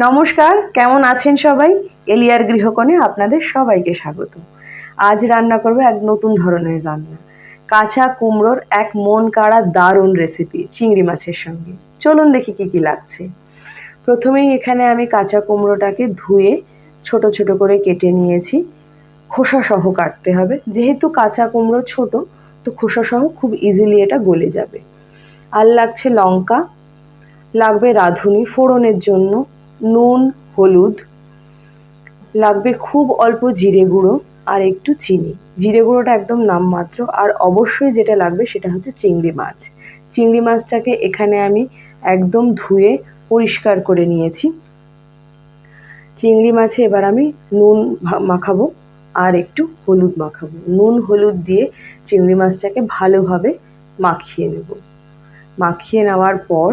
নমস্কার, কেমন আছেন সবাই? এলিয়ার গৃহকোণে আপনাদের সবাইকে স্বাগত। আজ রান্না করব এক নতুন ধরনের রান্না, কাঁচা কুমড়োর এক মন কাড়া দারুণ রেসিপি চিংড়ি মাছের সঙ্গে। চলুন দেখি কি কি লাগছে। প্রথমেই এখানে আমি কাঁচা কুমড়োটাকে ধুয়ে ছোট ছোট করে কেটে নিয়েছি। খোসা সহ কাটতে হবে, যেহেতু কাঁচা কুমড়ো ছোট, তো খোসা সহ খুব ইজিলি এটা গলে যাবে। আর লাগছে লঙ্কা, লাগবে রাঁধুনি ফোড়নের জন্য, নুন, হলুদ, লাগবে খুব অল্প জিরে গুঁড়ো আর একটু চিনি। জিরে গুঁড়োটা একদম নামমাত্র। আর অবশ্যই যেটা লাগবে সেটা হচ্ছে চিংড়ি মাছ। চিংড়ি মাছটাকে এখানে আমি একদম ধুয়ে পরিষ্কার করে নিয়েছি। চিংড়ি মাছে এবার আমি নুন মাখাবো আর একটু হলুদ মাখাবো। নুন হলুদ দিয়ে চিংড়ি মাছটাকে ভালোভাবে মাখিয়ে নেব। মাখিয়ে নেওয়ার পর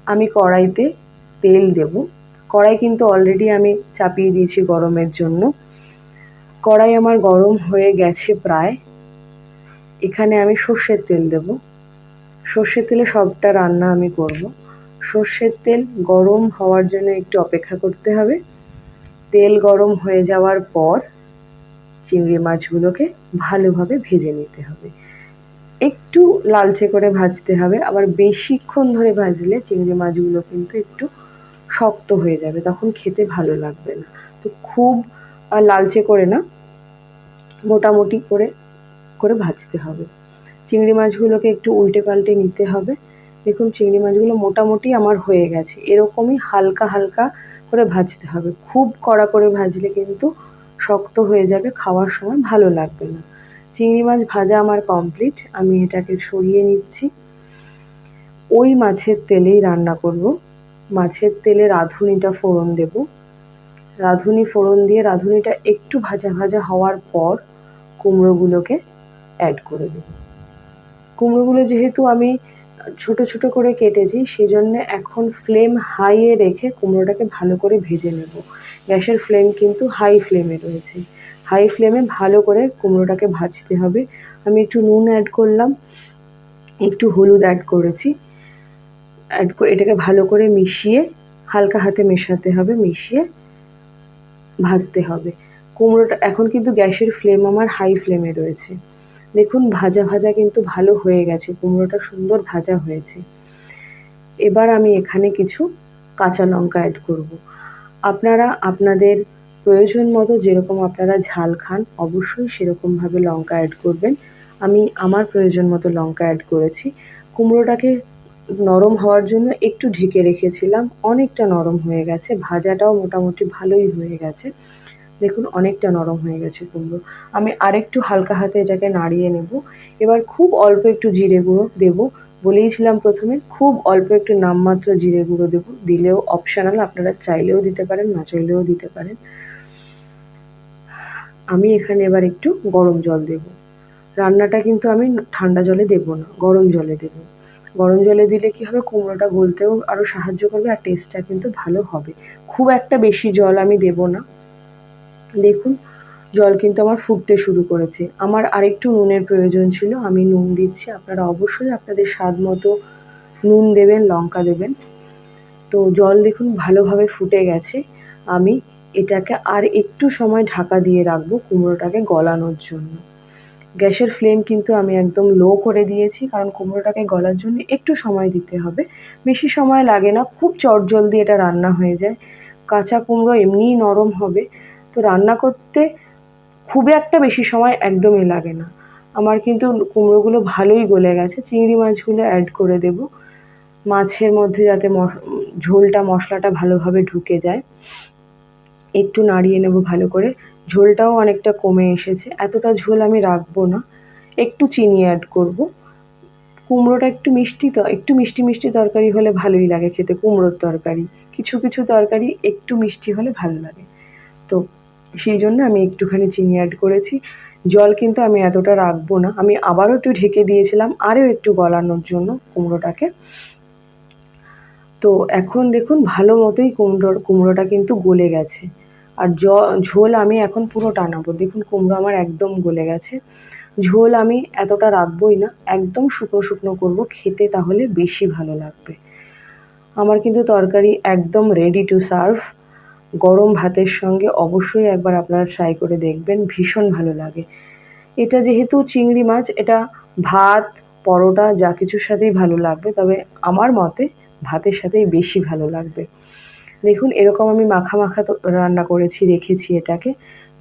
আমি কড়াইতে তেল দেব। কড়াই কিন্তু অলরেডি আমি চাপিয়ে দিয়েছি গরমের জন্য। কড়াই আমার গরম হয়ে গেছে প্রায়। এখানে আমি সর্ষের তেল দেব। সর্ষের তেলে সবটা রান্না আমি করব। সর্ষের তেল গরম হওয়ার জন্য একটু অপেক্ষা করতে হবে। তেল গরম হয়ে যাওয়ার পর চিংড়ি মাছগুলোকে ভালোভাবে ভেজে নিতে হবে। একটু লালচে করে ভাজতে হবে, আবার বেশিক্ষণ ধরে ভাজলে চিংড়ি মাছগুলো কিন্তু একটু শক্ত হয়ে যাবে, তখন খেতে ভালো লাগবে না। তো খুব লালচে করে না, মোটামুটি করে করে ভাজতে হবে। চিংড়ি মাছগুলোকে একটু উল্টে পাল্টে নিতে হবে। দেখুন চিংড়ি মাছগুলো মোটামুটি আমার হয়ে গেছে। এরকমই হালকা হালকা করে ভাজতে হবে। খুব কড়া করে ভাজলে কিন্তু শক্ত হয়ে যাবে, খাওয়ার সময় ভালো লাগবে না। চিংড়ি মাছ ভাজা আমার কমপ্লিট। আমি এটাকে সরিয়ে নিচ্ছি। ওই মাছের তেলেই রান্না করব। মাছের তেলে রাঁধুনিটা ফোড়ন দেব। রাঁধুনি ফোড়ন দিয়ে রাঁধুনিটা একটু ভাজা ভাজা হওয়ার পর কুমড়োগুলোকে অ্যাড করে দেব। কুমড়োগুলো যেহেতু আমি ছোট ছোট করে কেটেছি, সেজন্য এখন ফ্লেম হাইয়ে রেখে কুমড়োটাকে ভালো করে ভেজে নেব। গ্যাসের ফ্লেম কিন্তু হাই ফ্লেমে রয়েছে। হাই ফ্লেমে ভালো করে কুমড়োটাকে ভাজতে হবে। আমি একটু নুন অ্যাড করলাম, একটু হলুদ অ্যাড করেছি। অ্যাড করে এটাকে ভালো করে মিশিয়ে, হালকা হাতে মেশাতে হবে, মিশিয়ে ভাজতে হবে। কুমড়োটা এখন কিন্তু গ্যাসের ফ্লেম আমার হাই ফ্লেমে রয়েছে। দেখুন ভাজা ভাজা কিন্তু ভালো হয়ে গেছে, কুমড়োটা সুন্দর ভাজা হয়েছে। এবার আমি এখানে কিছু কাঁচা লঙ্কা অ্যাড করব। আপনারা আপনাদের প্রয়োজন মতো, যেরকম আপনারা ঝাল খান, অবশ্যই সেরকমভাবে লঙ্কা অ্যাড করবেন। আমি আমার প্রয়োজন মতো লঙ্কা অ্যাড করেছি। কুমড়োটাকে নরম হওয়ার জন্য একটু ঢেকে রেখেছিলাম। অনেকটা নরম হয়ে গেছে, ভাজাটাও মোটামুটি ভালোই হয়ে গেছে। দেখুন অনেকটা নরম হয়ে গেছে কুমড়ো। আমি আরেকটু হালকা হাতে এটাকে নাড়িয়ে নেব। এবার খুব অল্প একটু জিরে গুঁড়ো দেবো। বলেইছিলাম প্রথমে, খুব অল্প একটু নামমাত্র জিরে গুঁড়ো দেবো। দিলেও অপশনাল, আপনারা চাইলেও দিতে পারেন, না চাইলেও দিতে পারেন। আমি এখানে এবার একটু গরম জল দেব। রান্নাটা কিন্তু আমি ঠান্ডা জলে দেবো না, গরম জলে দেবো। গরম জলে দিলে কি হবে, কুমড়োটা গলতেও আরও সাহায্য করবে আর টেস্টটা কিন্তু ভালো হবে। খুব একটা বেশি জল আমি দেবো না। দেখুন জল কিন্তু আমার ফুটতে শুরু করেছে। আমার আরেকটু নুনের প্রয়োজন ছিল, আমি নুন দিচ্ছি। আপনারা অবশ্যই আপনাদের স্বাদ মতো নুন দেবেন, লঙ্কা দেবেন। তো জল দেখুন ভালোভাবে ফুটে গেছে। আমি এটাকে আর একটু সময় ঢাকা দিয়ে রাখবো কুমড়োটাকে গলানোর জন্য। গ্যাসের ফ্লেম কিন্তু আমি একদম লো করে দিয়েছি, কারণ কুমড়োটাকে গলার জন্য একটু সময় দিতে হবে। বেশি সময় লাগে না, খুব চটজলদি এটা রান্না হয়ে যায়। কাঁচা কুমড়ো এমনিই নরম হবে, তো রান্না করতে খুব একটা বেশি সময় একদমই লাগে না। আমার কিন্তু কুমড়োগুলো ভালোই গলে গেছে। চিংড়ি মাছগুলো অ্যাড করে দেব, মাছের মধ্যে যাতে ঝোলটা, মশলাটা ভালোভাবে ঢুকে যায়। একটু নাড়িয়ে নেব ভালো করে। ঝোলটাও অনেকটা কমে এসেছে, এতটা ঝোল আমি রাখবো না। একটু চিনি অ্যাড করব। কুমড়োটা একটু মিষ্টি, তো একটু মিষ্টি মিষ্টি তরকারি হলে ভালোই লাগে খেতে। কুমড়োর তরকারি, কিছু কিছু তরকারি একটু মিষ্টি হলে ভালো লাগে, তো সেই জন্য আমি একটুখানি চিনি অ্যাড করেছি। জল কিন্তু আমি এতটা রাখবো না। আমি আবারও একটু ঢেকে দিয়েছিলাম আরও একটু গলানোর জন্য কুমড়োটাকে। তো এখন দেখুন ভালো মতোই কুমড়োটা কিন্তু গলে গেছে। আর ঝোল আমি এখন পুরো টানাবো। দেখুন কুমড়ো আমার একদম গলে গেছে। ঝোল আমি এতটা রাখবোই না, একদম শুকনো শুকনো করবো খেতে, তাহলে বেশি ভালো লাগবে। আমার কিন্তু তরকারি একদম রেডি টু সার্ভ। গরম ভাতের সঙ্গে অবশ্যই একবার আপনারা ট্রাই করে দেখবেন, ভীষণ ভালো লাগে। এটা যেহেতু চিংড়ি মাছ, এটা ভাত, পরোটা যা কিছুর সাথেই ভালো লাগবে, তবে আমার মতে ভাতের সাথেই বেশি ভালো লাগবে। দেখুন এরকম আমি মাখা মাখা তো রান্না করেছি, রেখেছি এটাকে।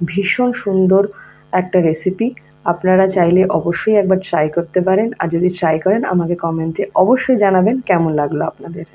ভীষণ সুন্দর একটা রেসিপি। আপনারা চাইলে অবশ্যই একবার ট্রাই করতে পারেন, আর যদি ট্রাই করেন আমাকে কমেন্টে অবশ্যই জানাবেন কেমন লাগলো আপনাদের।